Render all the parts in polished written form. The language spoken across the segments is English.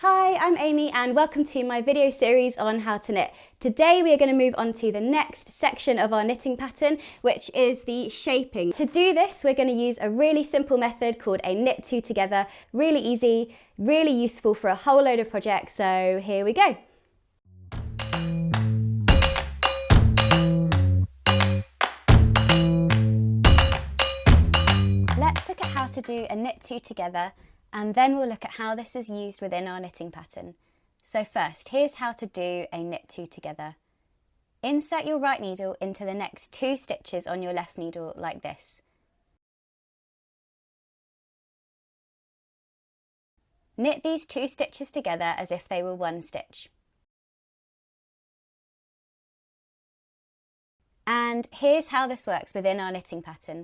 Hi, I'm Amy and welcome to my video series on how to knit. Today we are going to move on to the next section of our knitting pattern, which is the shaping. To do this, we're going to use a really simple method called a knit two together. Really easy, really useful for a whole load of projects. So here we go. Let's look at how to do a knit two together, and then we'll look at how this is used within our knitting pattern. So first, here's how to do a knit two together. Insert your right needle into the next 2 stitches on your left needle like this. Knit these 2 stitches together as if they were 1 stitch. And here's how this works within our knitting pattern.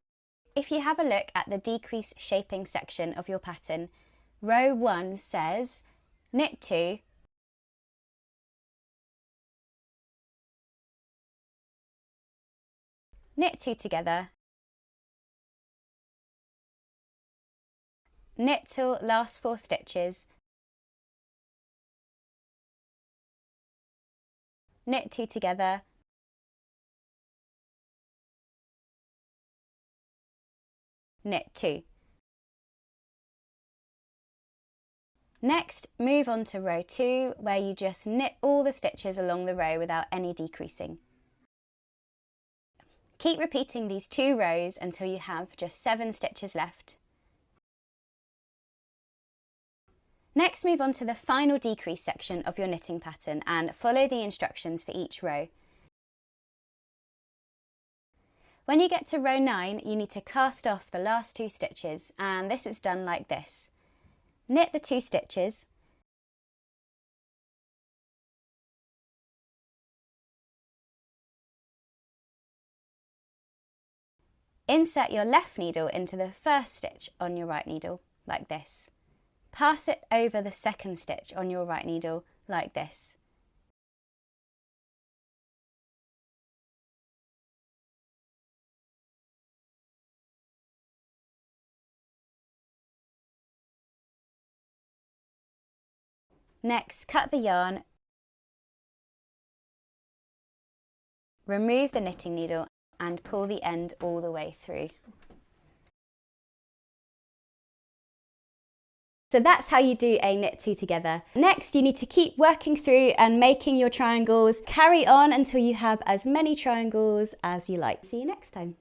If you have a look at the decrease shaping section of your pattern, row 1 says knit 2, knit 2 together, knit till last 4 stitches, knit 2 together, knit 2. Next, move on to row 2, where you just knit all the stitches along the row without any decreasing. Keep repeating these 2 rows until you have just 7 stitches left. Next, move on to the final decrease section of your knitting pattern and follow the instructions for each row. When you get to row 9, you need to cast off the last 2 stitches, and this is done like this. Knit the 2 stitches, insert your left needle into the first stitch on your right needle, like this. Pass it over the second stitch on your right needle, like this. Next, cut the yarn, remove the knitting needle and pull the end all the way through. So that's how you do a knit two together. Next, you need to keep working through and making your triangles. Carry on until you have as many triangles as you like. See you next time.